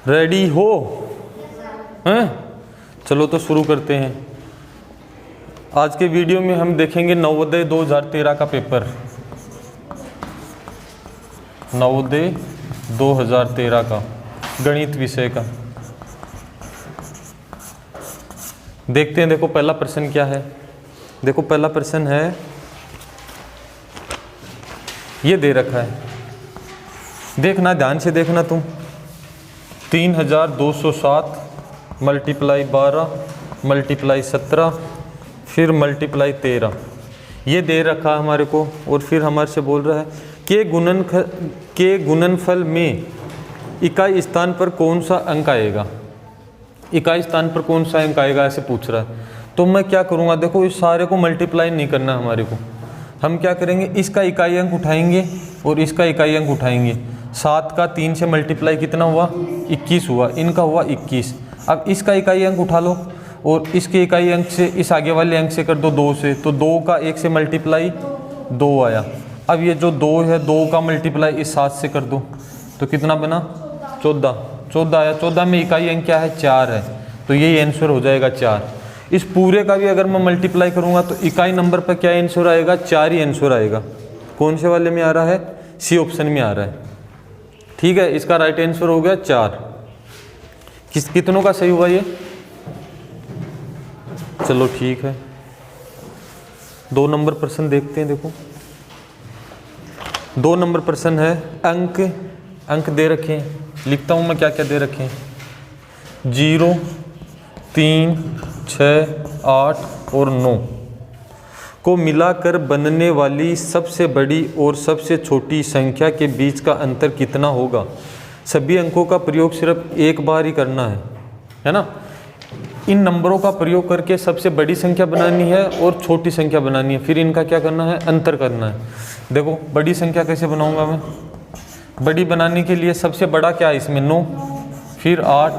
Ready हो? हैं? चलो तो शुरू करते हैं। आज के वीडियो में हम देखेंगे नवोदय 2013 का पेपर। नवोदय 2013 का गणित विषय का देखते हैं। देखो पहला प्रश्न क्या है। देखो पहला प्रश्न है, ये दे रखा है, देखना ध्यान से देखना तुम। 3207 मल्टीप्लाई 12 मल्टीप्लाई 17 फिर मल्टीप्लाई 13 ये दे रखा है हमारे को। और फिर हमारे से बोल रहा है के गुणनफल में इकाई स्थान पर कौन सा अंक आएगा। इकाई स्थान पर कौन सा अंक आएगा ऐसे पूछ रहा है। तो मैं क्या करूँगा, देखो इस सारे को मल्टीप्लाई नहीं करना हमारे को। हम क्या करेंगे, इसका इकाई अंक उठाएंगे और इसका इकाई अंक उठाएंगे। 7 का 3 से मल्टीप्लाई कितना हुआ, 21 हुआ। इनका हुआ 21। अब इसका इकाई अंक उठा लो और इसके इकाई अंक से इस आगे वाले अंक से कर दो 2 से, तो 2 का 1 से मल्टीप्लाई 2 आया। अब ये जो 2 है 2 का मल्टीप्लाई इस 7 से कर दो तो कितना बना 14 आया। 14 में इकाई अंक क्या है, 4 है, तो यही आंसर हो जाएगा 4। इस पूरे का भी अगर मैं मल्टीप्लाई करूंगा तो इकाई नंबर पर क्या आंसर आएगा, 4 ही आंसर आएगा। कौन से वाले में आ रहा है, सी ऑप्शन में आ रहा है। ठीक है, इसका राइट आंसर हो गया 4। कितनों का सही हुआ ये, चलो ठीक है। 2 नंबर प्रश्न देखते हैं। देखो 2 नंबर प्रश्न है, अंक दे रखे हैं, लिखता हूं मैं क्या क्या दे रखे हैं। 0, 3, 6, 8 और 9 को मिलाकर बनने वाली सबसे बड़ी और सबसे छोटी संख्या के बीच का अंतर कितना होगा। सभी अंकों का प्रयोग सिर्फ एक बार ही करना है ना। इन नंबरों का प्रयोग करके सबसे बड़ी संख्या बनानी है और छोटी संख्या बनानी है, फिर इनका क्या करना है, अंतर करना है। देखो बड़ी संख्या कैसे बनाऊंगा मैं, बड़ी बनाने के लिए सबसे बड़ा क्या है इसमें 9, फिर 8,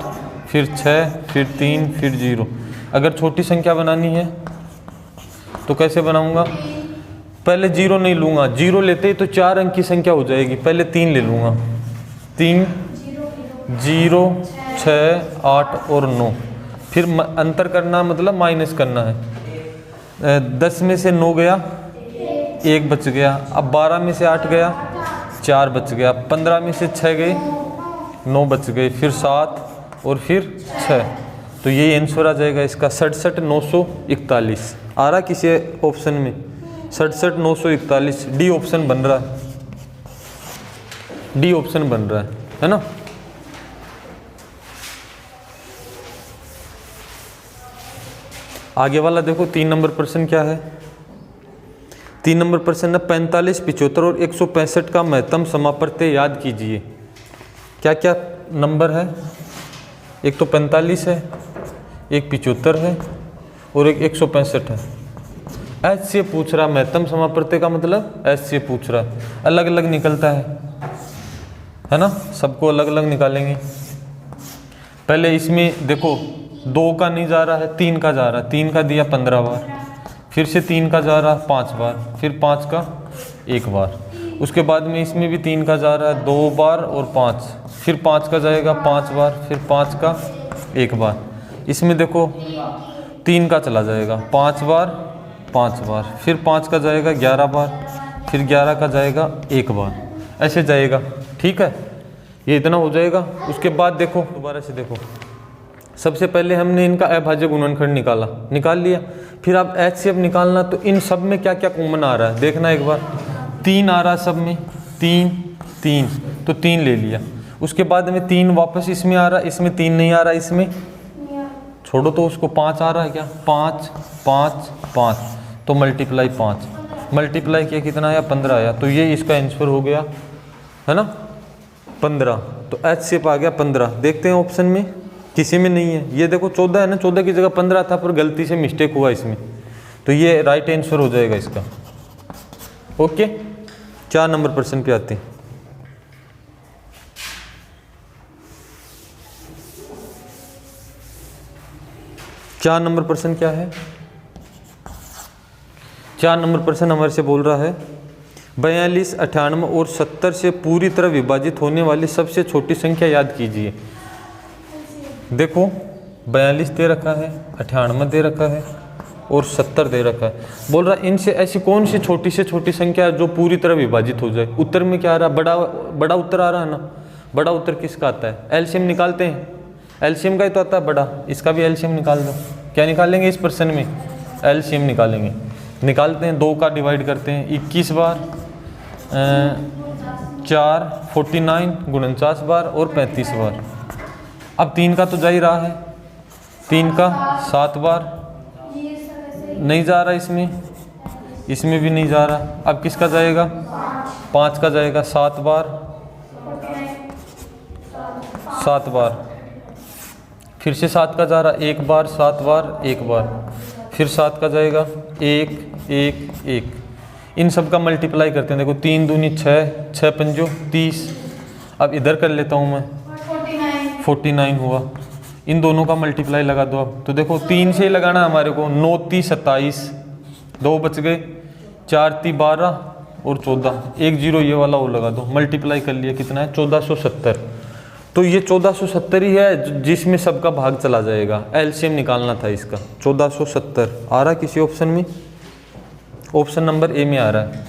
फिर 6, फिर 3, फिर 0। अगर छोटी संख्या बनानी है तो कैसे बनाऊंगा, पहले 0 नहीं लूँगा, 0 लेते ही तो 4 अंक की संख्या हो जाएगी। पहले 3 ले लूँगा, 3, 0, 6, 8 और 9। फिर अंतर करना मतलब माइनस करना है। 10 में से 9 गया, 1 बच गया। अब 12 में से 8 गया, 4 बच गया। 15 में से 6 गए, 9 बच गए। फिर 7 और फिर 6, तो यही आंसर आ जाएगा इसका 67,941। आ रहा किसी ऑप्शन में 67,941, डी ऑप्शन बन रहा है, डी ऑप्शन बन रहा है ना। आगे वाला देखो 3 नंबर प्रश्न क्या है। 3 नंबर प्रश्न है, 45, 75 और 165 का महत्तम समापत्ति याद कीजिए। क्या क्या नंबर है, एक तो 45 है, एक 75 है और एक 165 है। एच से पूछ रहा, महत्तम समापत्ति का मतलब एच से पूछ रहा है। अलग अलग निकलता है ना, सबको अलग अलग निकालेंगे। पहले इसमें देखो 2 का नहीं जा रहा है, 3 का जा रहा है। 3 का दिया 15 बार, फिर से 3 का जा रहा है 5 बार, फिर 5 का 1 बार। उसके बाद में इसमें भी 3 का जा रहा है 2 बार और 5, फिर 5 का जाएगा 5 बार, फिर 5 का 1 बार। इसमें देखो 3 का चला जाएगा 5 बार 5 बार, फिर 5 का जाएगा 11 बार, फिर 11 का जाएगा 1 बार, ऐसे जाएगा। ठीक है, ये इतना हो जाएगा। उसके बाद देखो दोबारा से देखो, सबसे पहले हमने इनका अभाज्य गुणनखंड निकाल लिया। फिर अब एच से अब निकालना, तो इन सब में क्या क्या कॉमन आ रहा है देखना एक बार। 3 आ रहा है सब में, 3 तो 3 ले लिया। उसके बाद में 3 वापस इसमें आ रहा है, इसमें 3 नहीं आ रहा, इसमें छोड़ो तो उसको 5 आ रहा है क्या, 5 5 5, तो मल्टीप्लाई 5 मल्टीप्लाई किया कितना आया, 15 आया। तो ये इसका आंसर हो गया है ना 15। तो एच से आ गया 15। देखते हैं ऑप्शन में किसी में नहीं है। ये देखो 14 है ना, 14 की जगह 15 था, पर गलती से मिस्टेक हुआ इसमें, तो ये राइट आंसर हो जाएगा इसका। ओके, 4 नंबर प्रश्न पे आते हैं। चार नंबर प्रश्न क्या है, 4 नंबर प्रश्न हमारे से बोल रहा है 42, 98 और 70 से पूरी तरह विभाजित होने वाली सबसे छोटी संख्या याद कीजिए। देखो 42 दे रखा है, 98 दे रखा है और 70 दे रखा है। बोल रहा इनसे ऐसी कौन सी छोटी से छोटी संख्या है जो पूरी तरह विभाजित हो जाए। उत्तर में क्या आ रहा है, बड़ा उत्तर आ रहा है ना। बड़ा उत्तर किसका आता है, एलसीएम निकालते हैं, एलसीएम का ही तो आता है बड़ा, इसका भी एलसीएम निकाल दो। क्या निकालेंगे इस प्रश्न में, एलसीएम निकालेंगे। निकालते हैं, 2 का डिवाइड करते हैं 21 बार, 4 49 49 बार और 35 बार। अब 3 का तो जा ही रहा है, 3 का 7 बार नहीं जा रहा, इसमें भी नहीं जा रहा। अब किसका जाएगा, 5 का जाएगा, 7 बार 7 बार। फिर से 7 का जा रहा, 1 बार 7 बार 1 बार। फिर 7 का जाएगा 1 1 1। इन सब का मल्टीप्लाई करते हैं। देखो 3 दूनी 6, 6 पंजो 30। अब इधर कर लेता हूँ मैं, 49 हुआ। इन दोनों का मल्टीप्लाई लगा दो। अब तो देखो 3 से ही लगाना है हमारे को, 9 30 27, 2 बच गए, 4 3 12 और 14, 1 0 ये वाला वो लगा दो। मल्टीप्लाई कर लिया, कितना है 1470। तो ये 1470 ही है जिसमें सबका भाग चला जाएगा। एलसीएम निकालना था इसका। 1470 आ रहा है किसी ऑप्शन में, ऑप्शन नंबर ए में आ रहा है।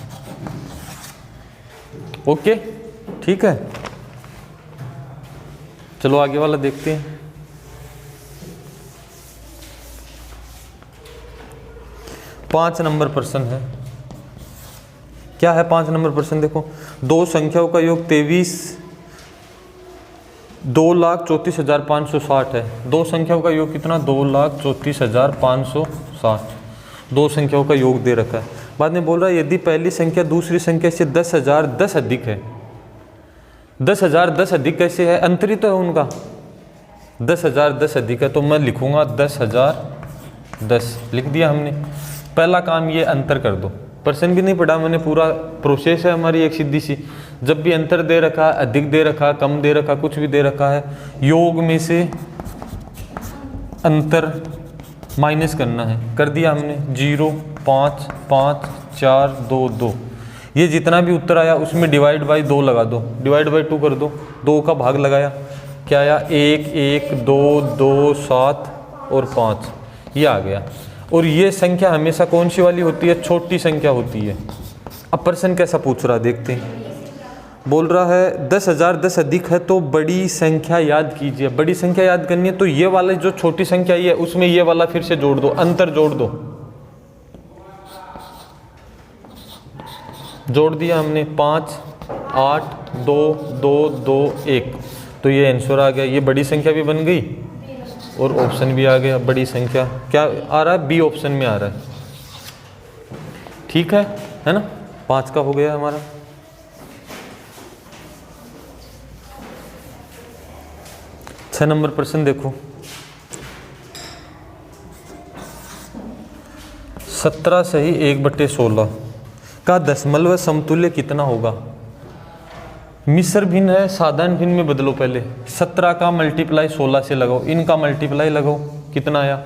ओके ठीक है, चलो आगे वाला देखते हैं। पाँच नंबर प्रश्न है। क्या है 5 नंबर प्रश्न, देखो दो संख्याओं का योग 23 2,34,560 है। दो संख्याओं का योग कितना, 2,34,560। दो संख्याओं का योग दे रखा है। बाद में बोल रहा है यदि पहली संख्या दूसरी संख्या से 10,010 अधिक है। 10,010 अधिक कैसे है, अंतर ही तो है उनका। 10,010 अधिक है तो मैं लिखूंगा 10,010 लिख दिया हमने। पहला काम ये अंतर कर दो। प्रश्न भी नहीं पढ़ा मैंने, पूरा प्रोसेस है हमारी एक सीधी सी। जब भी अंतर दे रखा, अधिक दे रखा, कम दे रखा, कुछ भी दे रखा है, योग में से अंतर माइनस करना है। कर दिया हमने, 0 5 5 4 2 2। ये जितना भी उत्तर आया उसमें डिवाइड बाई 2 लगा दो, डिवाइड बाई 2 कर दो। 2 का भाग लगाया, क्या आया 1 1 2 2 7 और 5, ये आ गया। और ये संख्या हमेशा कौन सी वाली होती है, छोटी संख्या होती है। अब प्रश्न कैसा पूछ रहा है देखते हैं। बोल रहा है 10,010 अधिक है तो बड़ी संख्या याद कीजिए। बड़ी संख्या याद करनी है तो ये वाला जो छोटी संख्या है उसमें ये वाला फिर से जोड़ दो, अंतर जोड़ दो। जोड़ दिया हमने, 5 8 2 2 2 1। तो ये आंसर आ गया। ये बड़ी संख्या भी बन गई और ऑप्शन भी आ गया। बड़ी संख्या क्या आ रहा है, बी ऑप्शन में आ रहा है। ठीक है ना, 5 का हो गया हमारा। छह नंबर प्रश्न देखो, 17 सही 1/16 का दशमलव समतुल्य कितना होगा। मिश्र भिन्न है, साधारण भिन्न में बदलो। पहले 17 का मल्टीप्लाई 16 से लगाओ, इनका मल्टीप्लाई लगाओ, कितना आया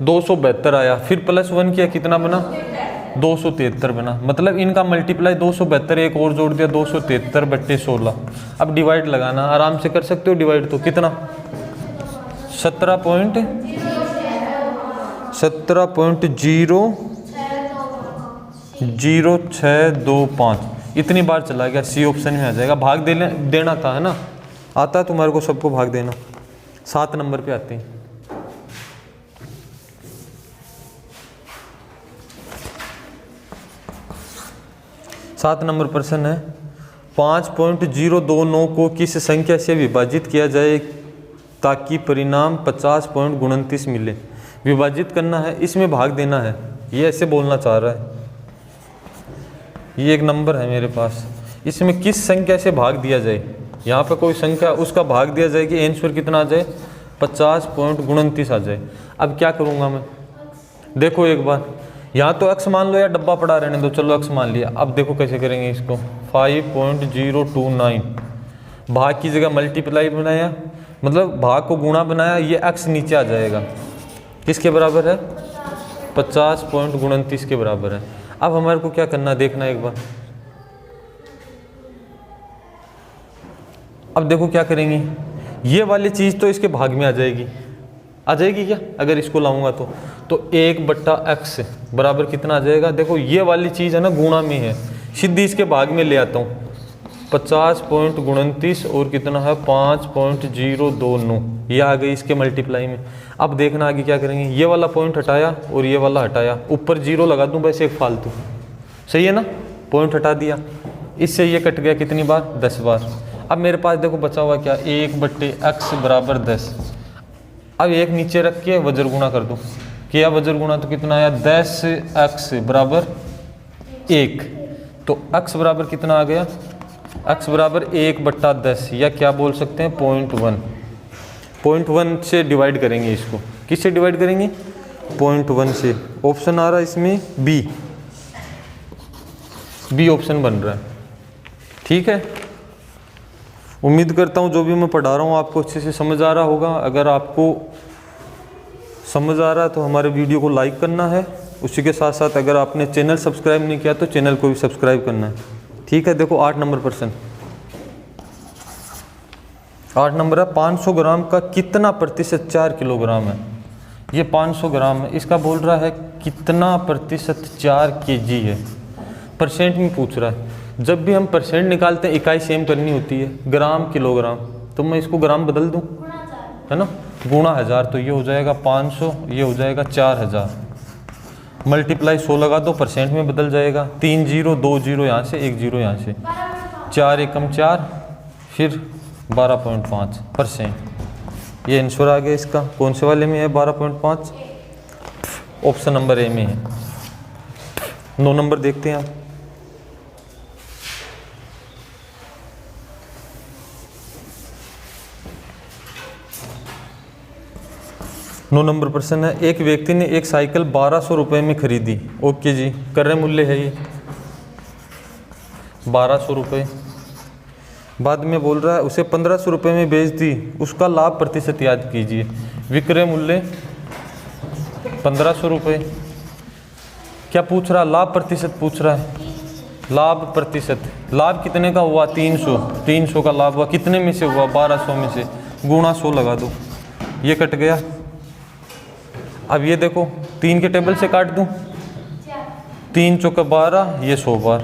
272 आया। फिर +1 किया, कितना बना 273 बना। मतलब इनका मल्टीप्लाई 272, एक और जोड़ दिया 273/16। अब डिवाइड लगाना, आराम से कर सकते हो डिवाइड। तो कितना 17.0625 इतनी बार चला गया। सी ऑप्शन में आ जाएगा। भाग देना था, है ना, आता है तुम्हारे को सबको भाग देना। 7 नंबर पे आते हैं। सात नंबर प्रश्न है, 5.029 को किस संख्या से विभाजित किया जाए ताकि परिणाम 50.29 मिले। विभाजित करना है, इसमें भाग देना है। ये ऐसे बोलना चाह रहा है। ये एक नंबर है मेरे पास, इसमें किस संख्या से भाग दिया जाए। यहाँ पे कोई संख्या, उसका भाग दिया जाए कि आंसर कितना आ जाए 50.29 आ जाए। अब क्या करूँगा मैं, देखो एक बार, यहाँ तो x मान लो या डब्बा पड़ा रहने दो, चलो x मान लिया। अब देखो कैसे करेंगे इसको, 5.029 भाग की जगह मल्टीप्लाई बनाया, मतलब भाग को गुणा बनाया, ये x नीचे आ जाएगा। किसके बराबर है 50.29 के बराबर है। अब हमारे को क्या करना देखना एक बार। अब देखो क्या करेंगे, ये वाली चीज़ तो इसके भाग में आ जाएगी क्या अगर इसको लाऊंगा तो 1/x बराबर कितना आ जाएगा। देखो ये वाली चीज़ है ना गुणा में है, सीधी इसके भाग में ले आता हूँ। 50.29 और कितना है 5.029, ये आ गई इसके मल्टीप्लाई में। अब देखना आगे क्या करेंगे, ये वाला पॉइंट हटाया और ये वाला हटाया, ऊपर 0 लगा दूँ बस एक फालतू, सही है ना। पॉइंट हटा दिया, इससे ये कट गया कितनी बार 10 बार। अब मेरे पास देखो बचा हुआ क्या 1/x बराबर 10। अब एक नीचे रख के वज्र गुणा कर दूँ, किया वज्र गुणा तो कितना आया 10x बराबर 1। तो x बराबर कितना आ गया, x बराबर 1/10 या क्या बोल सकते हैं 0.1 से डिवाइड करेंगे इसको। किससे डिवाइड करेंगे 0.1 से। ऑप्शन आ रहा है इसमें बी ऑप्शन बन रहा है। ठीक है, उम्मीद करता हूँ जो भी मैं पढ़ा रहा हूँ आपको अच्छे से समझ आ रहा होगा। अगर आपको समझ आ रहा है तो हमारे वीडियो को लाइक करना है, उसी के साथ साथ अगर आपने चैनल सब्सक्राइब नहीं किया तो चैनल को भी सब्सक्राइब करना है। ठीक है, देखो 8 नंबर प्रश्न, 8 नंबर है 500 ग्राम का कितना प्रतिशत 4 किलोग्राम है। ये 500 ग्राम है, इसका बोल रहा है कितना प्रतिशत 4 kg है। परसेंट में पूछ रहा है। जब भी हम परसेंट निकालते हैं इकाई सेम करनी होती है, ग्राम किलोग्राम, तो मैं इसको ग्राम बदल दूं, है ना, गुणा 1000, तो ये हो जाएगा 500, ये हो जाएगा 4000, मल्टीप्लाई 100 लगा दो, परसेंट में बदल जाएगा। 3 0 2 0 यहाँ से, 1 0 यहाँ से, 4 एकम 4, फिर 12.5%। ये आंसर आ गया इसका। कौन से वाले में है 12.5, ऑप्शन नंबर ए में है। 9 नंबर देखते हैं आप। नौ नंबर प्रश्न है, एक व्यक्ति ने एक साइकिल 1200 रुपये में खरीदी। ओके जी, क्रय मूल्य है ये 1200 रुपये। बाद में बोल रहा है उसे 1500 रुपये में बेच दी, उसका लाभ प्रतिशत याद कीजिए। विक्रय मूल्य 1500 रुपये। क्या पूछ रहा, लाभ प्रतिशत पूछ रहा है। लाभ प्रतिशत, लाभ कितने का हुआ 300 का लाभ हुआ, कितने में से हुआ 1200 में से, गुणा 100 लगा दो, ये कट गया। अब ये देखो 3 के टेबल से काट दूं, 3 चौका 12, ये 100 बार,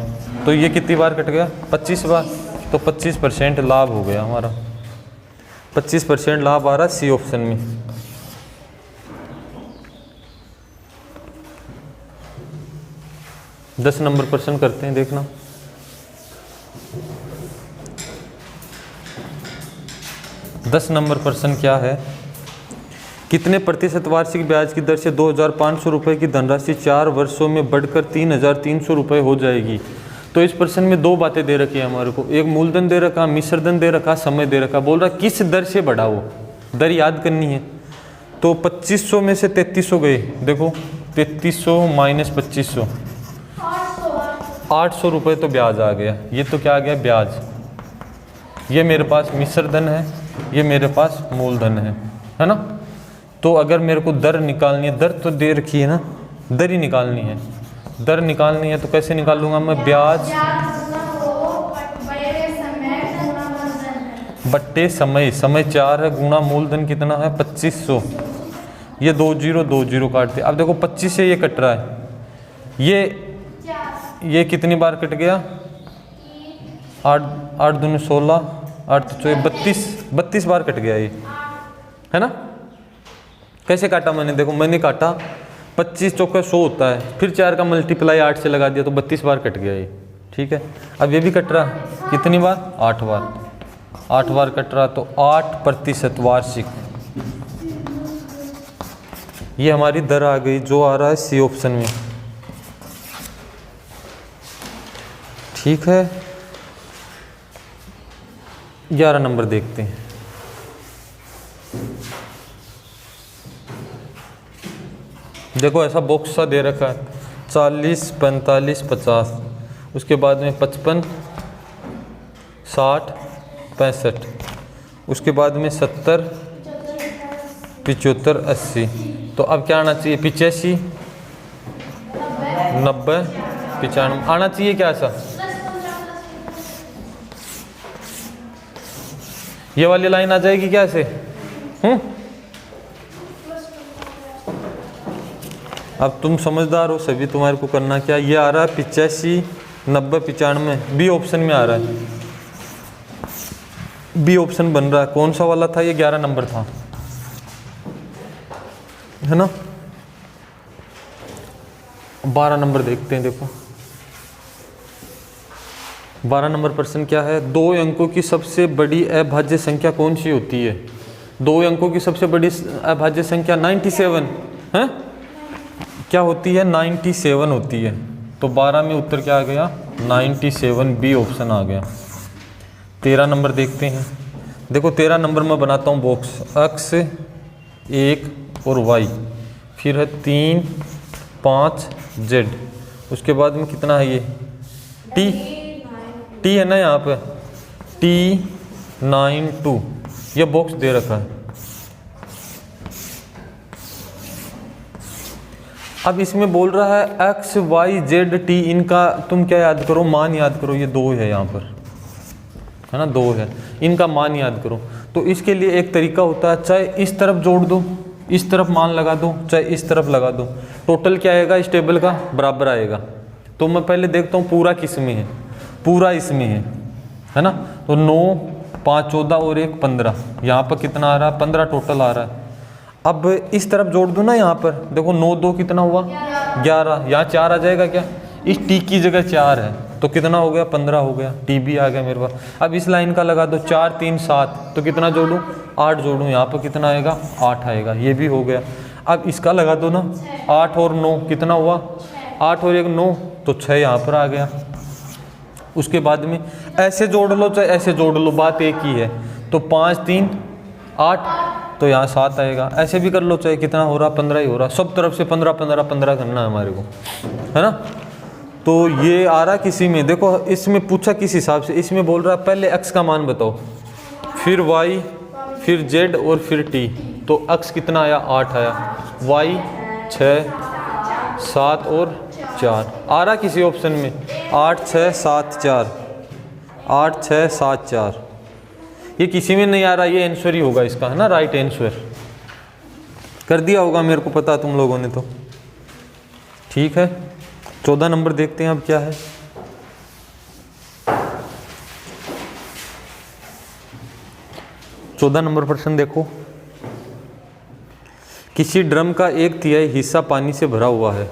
तो ये कितनी बार कट गया 25 बार, तो 25% लाभ हो गया हमारा। 25% लाभ आ रहा है सी ऑप्शन में। दस नंबर प्रश्न करते हैं, देखना। दस नंबर प्रश्न क्या है, कितने प्रतिशत वार्षिक ब्याज की दर से 2500 रुपये की धनराशि 4 वर्षों में बढ़कर 3300 रुपये हो जाएगी। तो इस प्रश्न में 2 बातें दे रखी है हमारे को, एक मूलधन दे रखा, मिश्रधन दे रखा, समय दे रखा। बोल रहा किस दर से बढ़ा, वो दर याद करनी है। तो 2500 में से 3300 गए, देखो 3300 माइनस 2500, 800 रुपये तो ब्याज आ गया। ये तो क्या आ गया ब्याज। ये मेरे पास मिश्रधन है, ये मेरे पास मूलधन है ना। तो अगर मेरे को दर निकालनी है, दर तो दे रखी है ना, दर ही निकालनी है। दर निकालनी है तो कैसे निकालूंगा मैं, ब्याज बट्टे समय, समय 4 है, गुणा मूलधन कितना है 2500, ये 2 0 काट दिया। अब देखो 25 से ये कट रहा है, ये कितनी बार कट गया 8 दूनी 16, 8 तो 32 बार कट गया ये, है ना। कैसे काटा मैंने, देखो मैंने काटा 25 चौका 100 होता है, फिर 4 का मल्टीप्लाई 8 से लगा दिया तो 32 बार कट गया ये। ठीक है, अब ये भी कट रहा, कितनी बार 8 बार, 8 बार कट रहा, तो 8% वार्षिक, ये हमारी दर आ गई, जो आ रहा है सी ऑप्शन में। ठीक है, 11 नंबर देखते हैं। देखो ऐसा बॉक्स सा दे रखा है 40 45 50, उसके बाद में 55 60 65, उसके बाद में 70 75 80। तो अब क्या आना चाहिए 85 90 95 आना चाहिए क्या ऐसा। ये वाली लाइन आ जाएगी क्या ऐसे? अब तुम समझदार हो सभी, तुम्हारे को करना क्या, ये आ रहा है 85, 90, 95, बी ऑप्शन में आ रहा है, बी ऑप्शन बन रहा है। कौन सा वाला था ये? 11 नंबर था, है ना। 12 नंबर देखते हैं, देखो 12 नंबर प्रश्न क्या है? 2 अंकों की सबसे बड़ी अभाज्य संख्या कौन सी होती है? 2 अंकों की सबसे बड़ी अभाज्य संख्या 97 है, क्या होती है? 97 होती है। तो 12 में उत्तर क्या आ गया? 97, बी ऑप्शन आ गया। 13 नंबर देखते हैं, देखो 13 नंबर में बनाता हूँ बॉक्स, x 1 और y, फिर है 3, 5 z, उसके बाद में कितना है ये t, t है ना यहाँ पे, t 9 2, ये बॉक्स दे रखा है। अब इसमें बोल रहा है x y z t, इनका तुम क्या याद करो? मान याद करो। ये 2 है यहाँ पर, है ना, 2 है, इनका मान याद करो। तो इसके लिए एक तरीका होता है, चाहे इस तरफ जोड़ दो, इस तरफ मान लगा दो, चाहे इस तरफ लगा दो, टोटल क्या आएगा इस टेबल का? बराबर आएगा। तो मैं पहले देखता हूँ पूरा किस में है, पूरा इसमें है ना। तो 9, 5 14 और 1 15, यहाँ पर कितना आ रहा है? 15 टोटल आ रहा है। अब इस तरफ जोड़ दूँ ना, यहाँ पर देखो 9 2 कितना हुआ? 11, यहाँ 4 आ जाएगा क्या? इस टी की जगह 4 है, तो कितना हो गया? 15 हो गया, टी भी आ गया मेरे पास। अब इस लाइन का लगा दो, 4 3 7, तो कितना जोड़ूँ? 8 जोड़ूँ, यहाँ पर कितना आएगा? 8 आएगा, ये भी हो गया। अब इसका लगा दो ना, 8 और 9 कितना हुआ? 8 और 1 9, तो 6 यहाँ पर आ गया। उसके बाद में ऐसे जोड़ लो चाहे ऐसे जोड़ लो, बात एक ही है। तो 5 3 8, तो यहाँ 7 आएगा। ऐसे भी कर लो, चाहे कितना हो रहा? 15 ही हो रहा। सब तरफ से 15 15 15 करना है हमारे को, है ना। तो ये आ रहा किसी में, देखो इसमें पूछा किस हिसाब से, इसमें बोल रहा पहले x का मान बताओ, फिर y, फिर z और फिर t। तो x कितना आया? 8 आया, y 6 7 और 4 आ रहा किसी ऑप्शन में, 8 6 7 4, 8 6 7 4। ये किसी में नहीं आ रहा, ये आंसर ही होगा इसका, है ना, राइट आंसर। कर दिया होगा, मेरे को पता तुम लोगों ने तो। ठीक है, 14 नंबर देखते हैं अब क्या है। चौदह नंबर प्रश्न देखो, किसी ड्रम का 1/3 हिस्सा पानी से भरा हुआ है,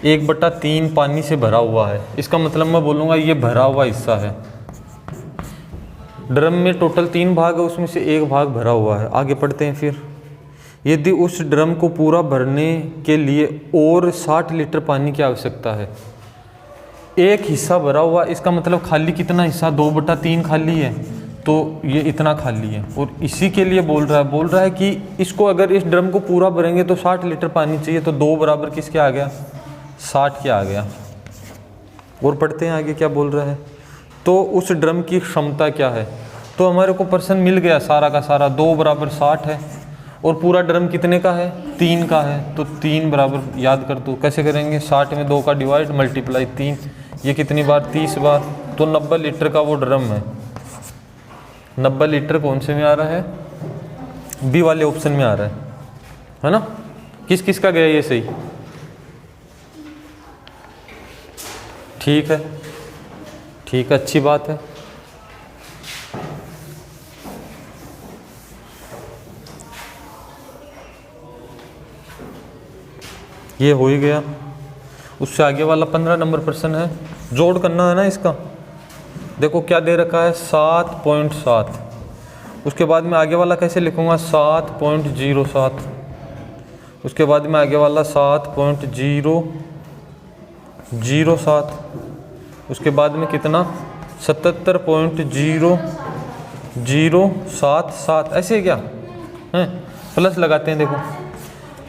1/3 पानी से भरा हुआ है। इसका मतलब मैं बोलूँगा ये भरा हुआ हिस्सा है। ड्रम में टोटल 3 भाग है, उसमें से 1 भाग भरा हुआ है। आगे पढ़ते हैं फिर। यदि उस ड्रम को पूरा भरने के लिए और 60 लीटर पानी की आवश्यकता है, एक हिस्सा भरा हुआ, इसका मतलब खाली कितना हिस्सा? 2/3 खाली है, तो ये इतना खाली है। और इसी के लिए बोल रहा है कि इसको अगर इस ड्रम को पूरा भरेंगे तो 60 लीटर पानी चाहिए। तो 2 बराबर किसके आ गया? 60 के आ गया। और पढ़ते हैं आगे क्या बोल रहा है। तो उस ड्रम की क्षमता क्या है? तो हमारे को प्रश्न मिल गया सारा का सारा, 2 बराबर 60 है और पूरा ड्रम कितने का है? 3 का है। तो 3 बराबर याद कर दो, कैसे करेंगे? 60 में 2 का डिवाइड मल्टीप्लाई 3, ये कितनी बार? 30 बार। तो 90 लीटर का वो ड्रम है। 90 लीटर कौन से में आ रहा है? बी वाले ऑप्शन में आ रहा है ना। किस किस का गया ये सही? ठीक है, ठीक है, अच्छी बात है। ये हो ही गया। उससे आगे वाला 15 नंबर प्रश्न है, जोड़ करना है ना इसका। देखो क्या दे रखा है? 7.7। उसके बाद में आगे वाला कैसे लिखूंगा? 7.07। उसके बाद में आगे वाला 7.007। उसके बाद में कितना? 77.0077। ऐसे है क्या है? प्लस लगाते हैं। देखो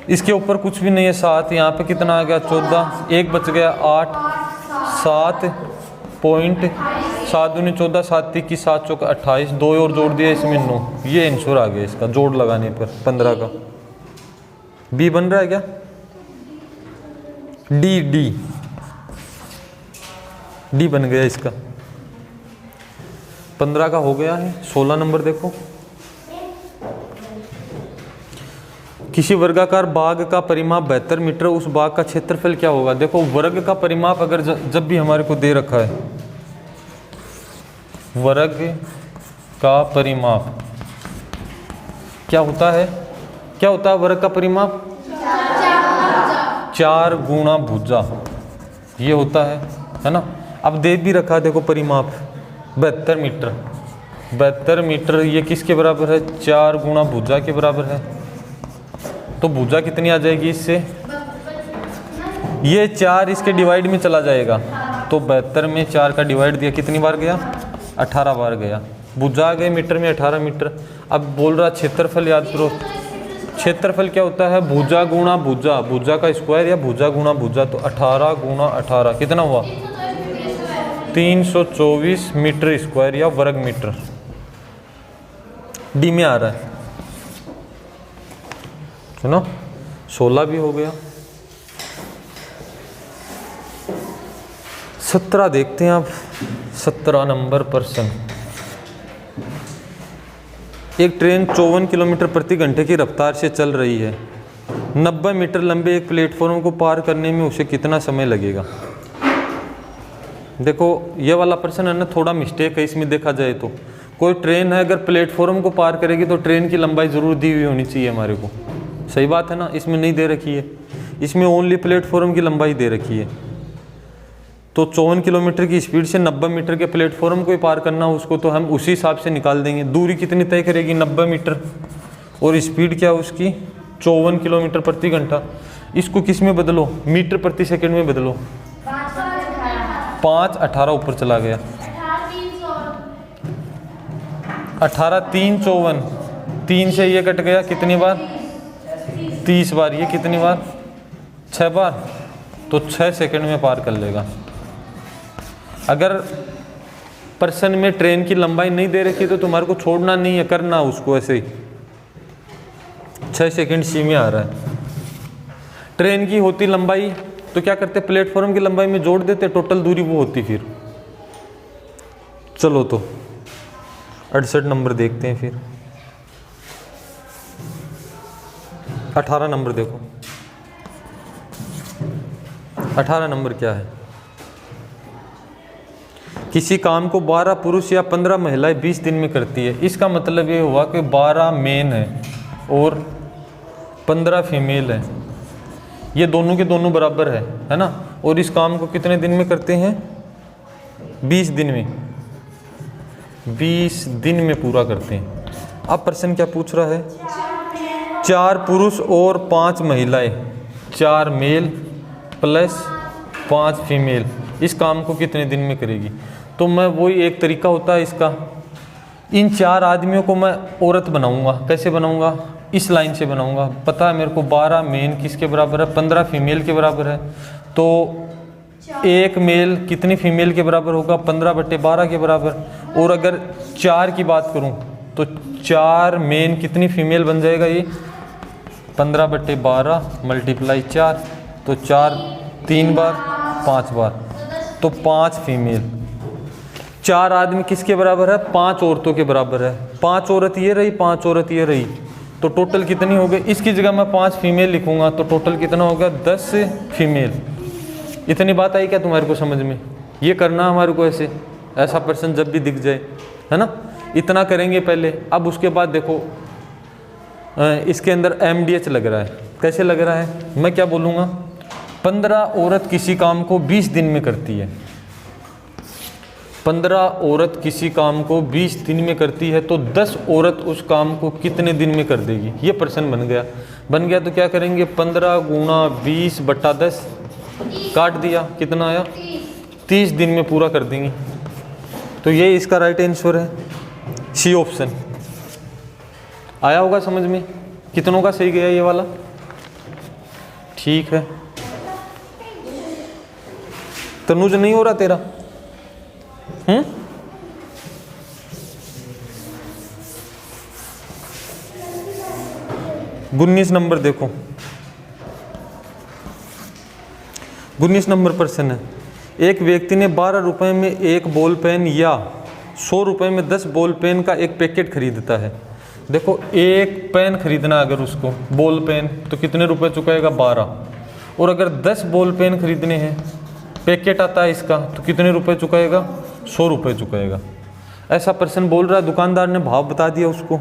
इसके ऊपर कुछ भी नहीं है, 7। यहाँ पे कितना आ गया? 14, 1 बच गया 8, 7.7 दूनी 14, 7 की 7 चौका 28, 2 और जोड़ दिया इसमें 9। ये आंसर आ गया इसका जोड़ लगाने पर 15 का। बी बन रहा है क्या? डी बन गया इसका। 15 का हो गया है। 16 नंबर देखो, किसी वर्गाकार बाग का परिमाप 72 मीटर, उस बाग का क्षेत्रफल क्या होगा। देखो वर्ग का परिमाप अगर जब भी हमारे को दे रखा है, वर्ग का परिमाप क्या होता है, क्या होता है वर्ग का परिमाप, 4 गुणा भुजा, ये होता है ना। अब दे भी रखा है देखो परिमाप 72 मीटर, 72 मीटर ये किसके बराबर है, 4 गुणा भुजा के बराबर है। तो भुजा कितनी आ जाएगी इससे, ये 4 इसके डिवाइड में चला जाएगा, तो 72 में 4 का डिवाइड दिया, कितनी बार गया, 18 बार गया। भुजा आ गए मीटर में 18 मीटर। अब बोल रहा क्षेत्रफल याद करो, क्षेत्रफल क्या होता है, भुजा गुणा भुजा, भुजा का स्क्वायर या भुजा गुणा भुजा, तो 18 गुणा 18 कितना हुआ, 324 मीटर स्क्वायर या वर्ग मीटर। डी में आ रहा है, सुनो 16 भी हो गया। 17 देखते हैं आप, 17 नंबर प्रश्न। एक ट्रेन 54 किलोमीटर प्रति घंटे की रफ्तार से चल रही है। 90 मीटर लंबे एक प्लेटफॉर्म को पार करने में उसे कितना समय लगेगा। देखो ये वाला प्रश्न है ना, थोड़ा मिस्टेक है इसमें देखा जाए तो। कोई ट्रेन है अगर प्लेटफॉर्म को पार करेगी तो ट्रेन की लंबाई ज़रूर दी हुई होनी चाहिए हमारे को, सही बात है ना। इसमें नहीं दे रखी है, इसमें ओनली प्लेटफॉर्म की लंबाई दे रखी है। तो 54 किलोमीटर की स्पीड से 90 मीटर के प्लेटफॉर्म को ही पार करना उसको, तो हम उसी हिसाब से निकाल देंगे। दूरी कितनी तय करेगी, 90 मीटर, और स्पीड क्या है उसकी 54 किलोमीटर प्रति घंटा। इसको किस में बदलो, मीटर प्रति सेकंड में बदलो। 5 18 ऊपर चला गया, 18 3 54, 3 से ये कट गया, कितनी बार 30 बार, ये कितनी बार 6 बार, तो 6 सेकंड में पार कर लेगा। अगर प्रश्न में ट्रेन की लंबाई नहीं दे रखी तो तुम्हारे को छोड़ना नहीं है, करना उसको ऐसे ही। 6 सेकंड सी में आ रहा है। ट्रेन की होती लंबाई तो क्या करते, प्लेटफॉर्म की लंबाई में जोड़ देते, टोटल दूरी वो होती फिर। चलो तो 68 नंबर देखते हैं फिर। 18 नंबर देखो, 18 नंबर क्या है, किसी काम को 12 पुरुष या 15 महिलाएं 20 दिन में करती है। इसका मतलब ये हुआ कि 12 मेन है और 15 फीमेल है, ये दोनों के दोनों बराबर है ना। और इस काम को कितने दिन में करते हैं, 20 दिन में, 20 दिन में पूरा करते हैं। अब प्रश्न क्या पूछ रहा है, 4 पुरुष और 5 महिलाएं, 4 मेल प्लस 5 फीमेल इस काम को कितने दिन में करेगी। तो मैं वही एक तरीका होता है इसका, इन 4 आदमियों को मैं औरत बनाऊंगा। कैसे बनाऊंगा, इस लाइन से बनाऊंगा। पता है मेरे को 12 मेन किसके बराबर है, 15 फीमेल के बराबर है। तो एक मेल कितनी फीमेल के बराबर होगा, 15/12 के बराबर। और अगर 4 की बात करूं तो 4 मेन कितनी फीमेल बन जाएगा, ये 15/12 × 4, तो 4 3 बार 5 बार, तो 5 फीमेल। 4 आदमी किसके बराबर है, 5 औरतों के बराबर है। 5 औरत ये रही, 5 औरत ये रही, तो टोटल कितनी हो गई। इसकी जगह मैं 5 फीमेल लिखूंगा तो टोटल कितना होगा, 10 फीमेल। इतनी बात आई क्या तुम्हारे को समझ में, ये करना हमारे को ऐसे, ऐसा पर्सन जब भी दिख जाए, है ना, इतना करेंगे पहले। अब उसके बाद देखो इसके अंदर MDH लग रहा है। कैसे लग रहा है, मैं क्या बोलूँगा, 15 औरत किसी काम को 20 दिन में करती है। 15 औरत किसी काम को 20 दिन में करती है, तो 10 औरत उस काम को कितने दिन में कर देगी। ये प्रश्न बन गया तो क्या करेंगे, 15 गुणा 20/10 काट दिया, कितना आया, 30 दिन में पूरा कर देंगे। तो ये इसका राइट आंसर है, सी ऑप्शन। आया होगा समझ में, कितनों का सही गया ये वाला, ठीक है। तनुज नहीं हो रहा तेरा, 19 नंबर देखो, 19 नंबर प्रश्न है। एक व्यक्ति ने 12 रुपए में एक बॉल पेन या 100 रुपये में 10 बॉल पेन का एक पैकेट खरीदता है। देखो एक पेन खरीदना अगर उसको बॉल पेन तो कितने रुपए चुकाएगा 12, और अगर 10 बॉल पेन खरीदने हैं पैकेट आता है इसका तो कितने रुपए चुकाएगा 100 रुपये चुकाएगा। ऐसा पर्सन बोल रहा है, दुकानदार ने भाव बता दिया उसको।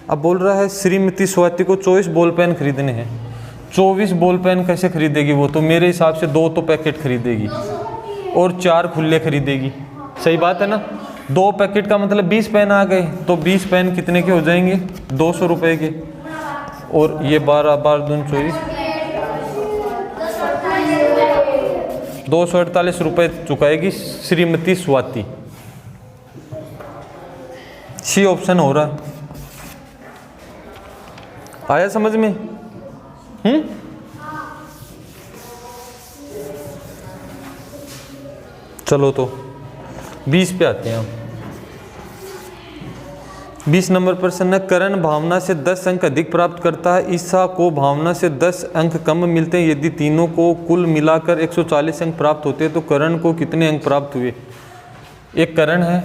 अब बोल रहा है श्रीमती स्वाति को 24 बॉल पेन खरीदने हैं। 24 बॉल पेन कैसे खरीदेगी वो? तो मेरे हिसाब से 2 तो पैकेट खरीदेगी और 4 खुले खरीदेगी। सही बात है ना? 2 पैकेट का मतलब 20 पेन आ गए, तो 20 पेन कितने के हो जाएंगे 200 रुपये के, और ये 12 12 दून 24 248 रुपये चुकाएगी श्रीमती स्वाति। सी ऑप्शन हो रहा है। आया समझ में? चलो तो 20 पे आते हैं हम। 20 नंबर प्रश्न है, करण भावना से 10 अंक अधिक प्राप्त करता है, ईसा को भावना से 10 अंक कम मिलते हैं। यदि तीनों को कुल मिलाकर 140 अंक प्राप्त होते हैं तो करण को कितने अंक प्राप्त हुए? एक करण है,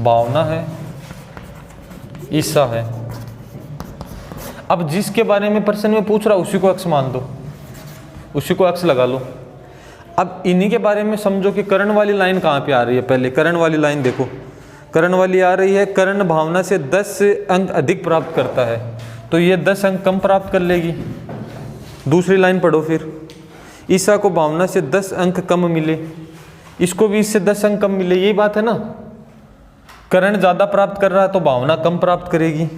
भावना है, ईसा है। अब जिसके बारे में प्रश्न में पूछ रहा उसी को एक्स मान दो, उसी को एक्स लगा लो। अब इन्हीं के बारे में समझो कि करण वाली लाइन कहाँ पे आ रही है। पहले करण वाली लाइन देखो, करण वाली आ रही है, करण भावना से 10 अंक अधिक प्राप्त करता है तो ये 10 अंक कम प्राप्त कर लेगी। दूसरी लाइन पढ़ो फिर, ईसा को भावना से 10 अंक कम मिले, इसको भी इससे 10 अंक कम मिले। यही बात है ना, करण ज़्यादा प्राप्त कर रहा है तो भावना कम प्राप्त करेगी।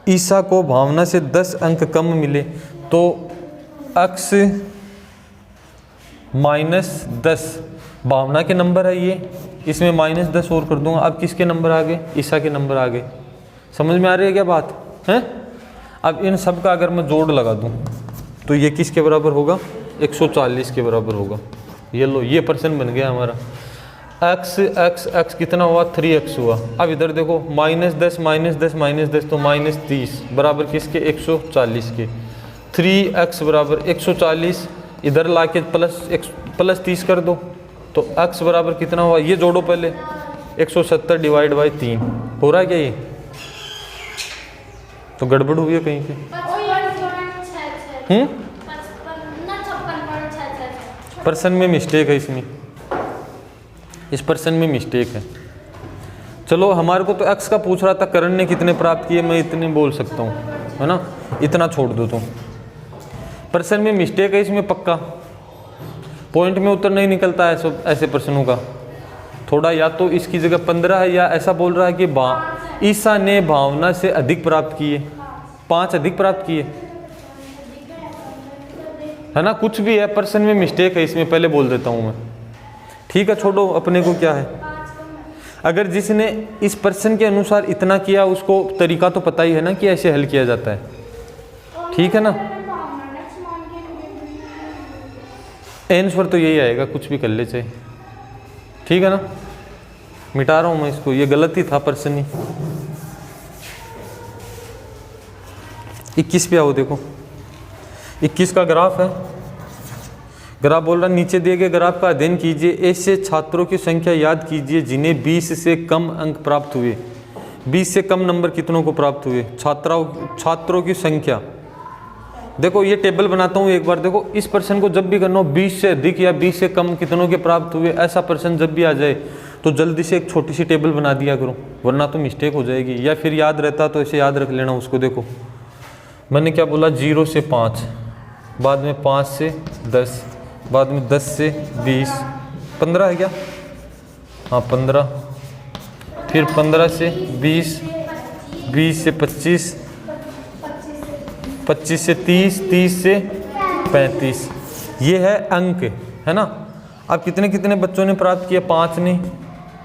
ईसा को भावना से 10 अंक कम मिले तो अक्स -10 भावना के नंबर है ये, इसमें -10 और कर दूंगा। अब किसके नंबर आ गए? ईसा के नंबर आ गए। समझ में आ रही है क्या बात है? अब इन सब का अगर मैं जोड़ लगा दूं तो ये किसके बराबर होगा? 140 के बराबर होगा। ये लो, ये पर्सन बन गया हमारा। x x x कितना हुआ? 3x हुआ। अब इधर देखो -10 -10 तो -30 बराबर किसके? 140 के। 3x बराबर 140, इधर ला के प्लस 30 कर दो तो x बराबर कितना हुआ? ये जोड़ो पहले, 170 डिवाइड बाई 3 हो रहा है क्या? ये तो गड़बड़ हुई है कहीं पे। पर्सन में मिस्टेक है, इसमें इस पर्सन में मिस्टेक है। चलो हमारे को तो x का पूछ रहा था, करण ने कितने प्राप्त किए, मैं इतने बोल सकता हूँ, है ना? इतना छोड़ दो तो पर्सन में मिस्टेक है इसमें पक्का। पॉइंट में उत्तर नहीं निकलता है ऐसे प्रश्नों का। थोड़ा या तो इसकी जगह 15 है, या ऐसा बोल रहा है कि ईसा ने भावना से अधिक प्राप्त किए, 5 अधिक प्राप्त किए, है ना? कुछ भी है, पर्सन में मिस्टेक है इसमें, पहले बोल देता हूँ मैं। ठीक है, छोड़ो, अपने को क्या है। अगर जिसने इस पर्सन के अनुसार इतना किया उसको तरीका तो पता ही है ना कि ऐसे हल किया जाता है। ठीक है ना? आंसर तो यही आएगा, कुछ भी कर ले चाहे। ठीक है ना? मिटा रहा हूँ मैं इसको, ये गलत ही था पर्सन ही। 21 पे आओ, देखो 21 का ग्राफ है। ग्राफ बोल रहा है, नीचे दिए गए ग्राफ का अध्ययन कीजिए, ऐसे छात्रों की संख्या याद कीजिए जिन्हें 20 से कम अंक प्राप्त हुए। 20 से कम नंबर कितनों को प्राप्त हुए? छात्रों की संख्या। देखो ये टेबल बनाता हूँ एक बार। देखो इस पर्सन को जब भी करना हो 20 से अधिक या 20 से कम कितनों के प्राप्त हुए, ऐसा पर्सन जब भी आ जाए तो जल्दी से एक छोटी सी टेबल बना दिया करो, वरना तो मिस्टेक हो जाएगी। या फिर याद रहता तो ऐसे याद रख लेना उसको। देखो मैंने क्या बोला, 0 से 5, बाद में 5 से 10, बाद में 10 से 20, 15 है क्या? हाँ 15, फिर 15 से 20, 20 से 25, 25 से 30, 30 से 35। ये है अंक, है ना? अब कितने कितने बच्चों ने प्राप्त किया? 5 ने,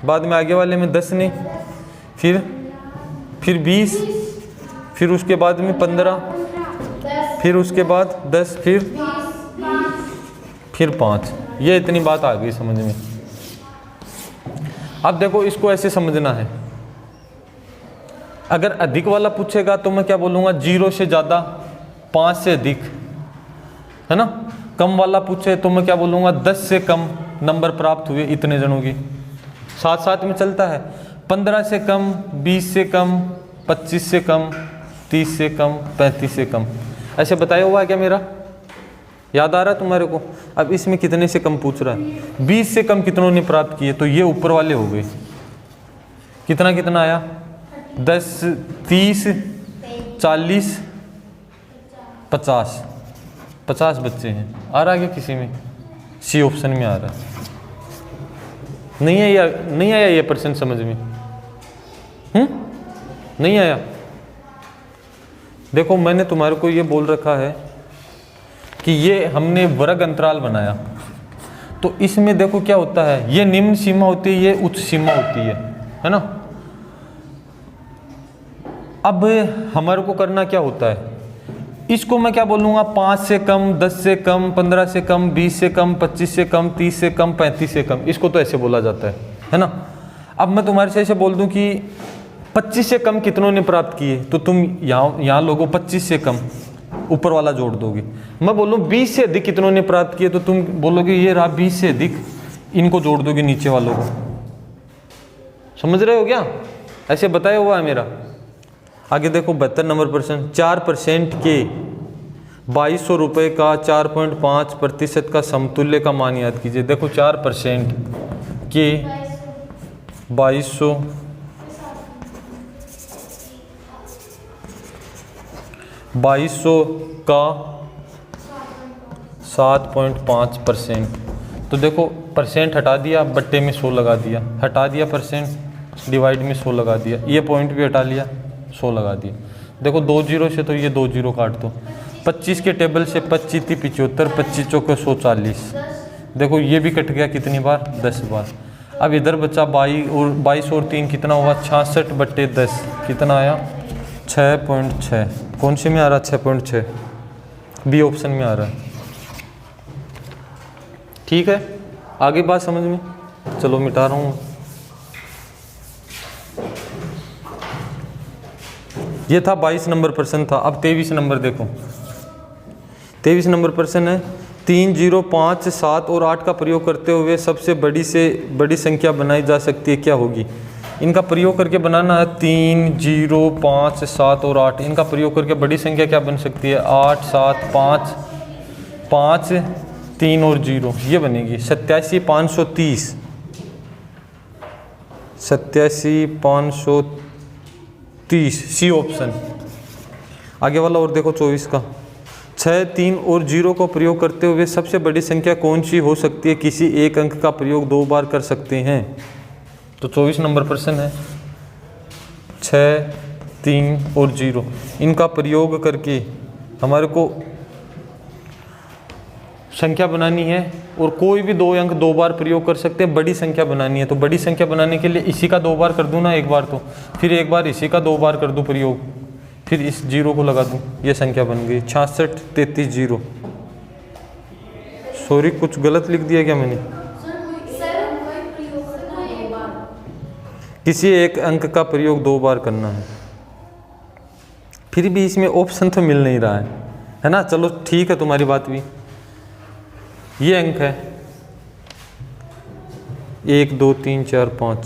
बाद में आगे वाले में 10 ने, फिर 20, फिर उसके बाद में 15, फिर उसके बाद 10, फिर 5। ये इतनी बात आ गई समझ में। अब देखो इसको ऐसे समझना है, अगर अधिक वाला पूछेगा तो मैं क्या बोलूँगा? 0 से ज़्यादा, 5 से अधिक, है ना? कम वाला पूछे तो मैं क्या बोलूँगा? 10 से कम नंबर प्राप्त हुए इतने जनों की। साथ साथ में चलता है। 15 से कम, 20 से कम, 25 से कम, 30 से कम, 35 से कम, ऐसे बताया हुआ है क्या मेरा? याद आ रहा है तुम्हारे को? अब इसमें कितने से कम पूछ रहा है? 20 से कम कितनों ने प्राप्त किए, तो ये ऊपर वाले हो गए। कितना कितना आया? 10, 30, 40, 50, 50 बच्चे हैं। आ रहा है क्या किसी में? सी ऑप्शन में आ रहा है। नहीं आया ये परसेंट समझ में? नहीं आया? देखो मैंने तुम्हारे को ये बोल रखा है कि ये हमने वर्ग अंतराल बनाया, तो इसमें देखो क्या होता है, ये निम्न सीमा होती है, ये उच्च सीमा होती है ना। अब हमारे को करना क्या होता है, इसको मैं क्या बोलूँगा, 5 से कम, 10 से कम, 15 से कम, 20 से कम, 25 से कम, 30 से कम, 35 से कम, इसको तो ऐसे बोला जाता है ना। अब मैं तुम्हारे से ऐसे बोल दूं कि 25 से कम कितनों ने प्राप्त किए, तो तुम यहाँ लोगों 25 से कम ऊपर वाला जोड़ दोगे। मैं बोलूँ 20 से अधिक कितनों ने प्राप्त किए, तो तुम बोलोगे ये रहा 20 से अधिक, इनको जोड़ दोगे नीचे वालों को। समझ रहे हो क्या? ऐसे बताया हुआ है मेरा। आगे देखो 72 नंबर प्रश्न, 4% के 2200 रुपये का 4.5% का समतुल्य का मान याद कीजिए। देखो 4% के 2200 का 7.5%, तो देखो परसेंट हटा दिया, बट्टे में 100 लगा दिया, हटा दिया परसेंट, डिवाइड में 100 लगा दिया, ये पॉइंट भी हटा लिया, 100 लगा दिया। देखो 2 जीरो से तो ये 2 जीरो काट दो। 25 के टेबल से 25 × 75, 25 चौके 140। देखो ये भी कट गया कितनी बार? 10 बार। अब इधर बचा 22 और 3 कितना हुआ? 66/10 कितना आया? 6.6। कौन से में आ रहा? 6.6, बी ऑप्शन में आ रहा है। ठीक है, आगे बात समझ में? चलो मिटा रहा हूँ। ये था 22 नंबर प्रश्न था। अब 23 नंबर देखो। 23 नंबर प्रश्न है, 3, 0, 5, 7 और 8 का प्रयोग करते हुए सबसे बड़ी से बड़ी संख्या बनाई जा सकती है, क्या होगी? इनका प्रयोग करके बनाना है। 3, 0, 5, 7 और 8, इनका प्रयोग करके बड़ी संख्या क्या बन सकती है? 8, 7, 5, 5, 3 और 0, ये बनेगी 87,530। 87,530, सी ऑप्शन। आगे वाला और देखो 24 का, 6, 3 और 0 को प्रयोग करते हुए सबसे बड़ी संख्या कौन सी हो सकती है? किसी एक अंक का प्रयोग 2 बार कर सकते हैं। तो 24 नंबर प्रश्न है, 6, 3 और 0, इनका प्रयोग करके हमारे को संख्या बनानी है, और कोई भी 2 अंक 2 बार प्रयोग कर सकते हैं। बड़ी संख्या बनानी है, तो बड़ी संख्या बनाने के लिए इसी का 2 बार कर दूं ना एक बार, तो फिर एक बार इसी का 2 बार कर दूं प्रयोग, फिर इस 0 को लगा दूं, ये संख्या बन गई 66, 33, 0। सॉरी, कुछ गलत लिख दिया क्या मैंने? किसी एक अंक का प्रयोग 2 बार करना है। फिर भी इसमें ऑप्शन तो मिल नहीं रहा है ना। चलो ठीक है, तुम्हारी बात भी। ये अंक है 1, 2, 3, 4, 5।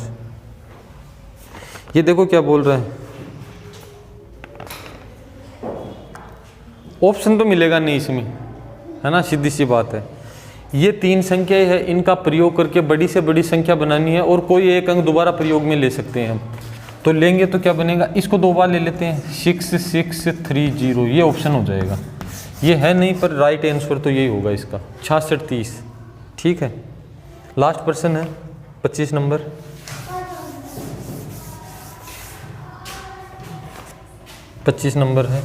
ये देखो क्या बोल रहा है, ऑप्शन तो मिलेगा नहीं इसमें, है ना, सीधी सी बात है। ये 3 संख्याएं है, इनका प्रयोग करके बड़ी से बड़ी संख्या बनानी है, और कोई एक अंक दोबारा प्रयोग में ले सकते हैं हम। तो लेंगे तो क्या बनेगा, इसको 2 बार ले लेते हैं, 6, 6, 3, 0, ये ऑप्शन हो जाएगा। ये है नहीं, पर राइट आंसर तो यही होगा इसका, 66, 30। ठीक है, लास्ट प्रश्न है 25 नंबर। है,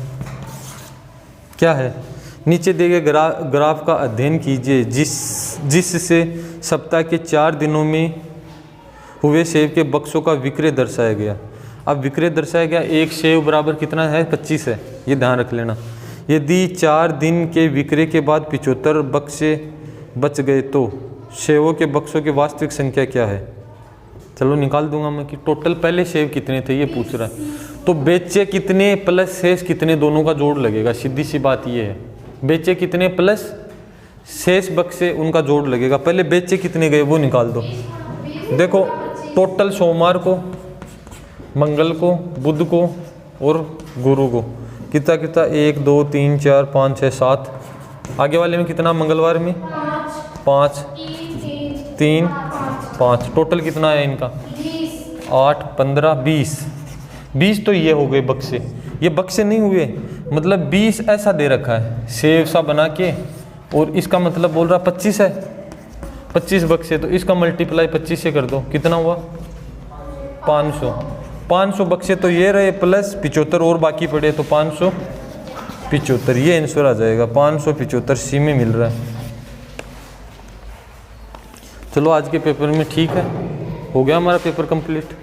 क्या है? नीचे दिए गए ग्राफ का अध्ययन कीजिए जिससे सप्ताह के 4 दिनों में हुए सेब के बक्सों का विक्रय दर्शाया गया। अब विक्रय दर्शाया गया, एक सेब बराबर कितना है? 25 है, ये ध्यान रख लेना। यदि 4 दिन के विक्रय के बाद 75 बक्से बच गए तो सेबों के बक्सों की वास्तविक संख्या क्या है? चलो निकाल दूंगा मैं कि टोटल पहले सेब कितने थे, ये पूछ रहा है। तो बेचे कितने प्लस शेष कितने, दोनों का जोड़ लगेगा। सीधी सी बात ये है, बेचे कितने प्लस शेष बक्से, उनका जोड़ लगेगा। पहले बेचे कितने गए वो निकाल दो। देखो टोटल सोमवार को, मंगल को, बुध को और गुरु को कितना कितना 1 2 3 4 5 6 7। आगे वाले में कितना, मंगलवार में 5 3 5। टोटल कितना है इनका 8 15 20। 20 तो ये हो गए बक्से, ये बक्से नहीं हुए, मतलब 20 ऐसा दे रखा है सेव सा बना के, और इसका मतलब बोल रहा 25 है, 25 बक्से, तो इसका मल्टीप्लाई 25 से कर दो, कितना हुआ 500। 500 बक्से तो ये रहे, प्लस 75 और बाकी पड़े, तो 575, ये आंसर आ जाएगा। 575 सी में मिल रहा है। चलो आज के पेपर में ठीक है, हो गया हमारा पेपर कंप्लीट।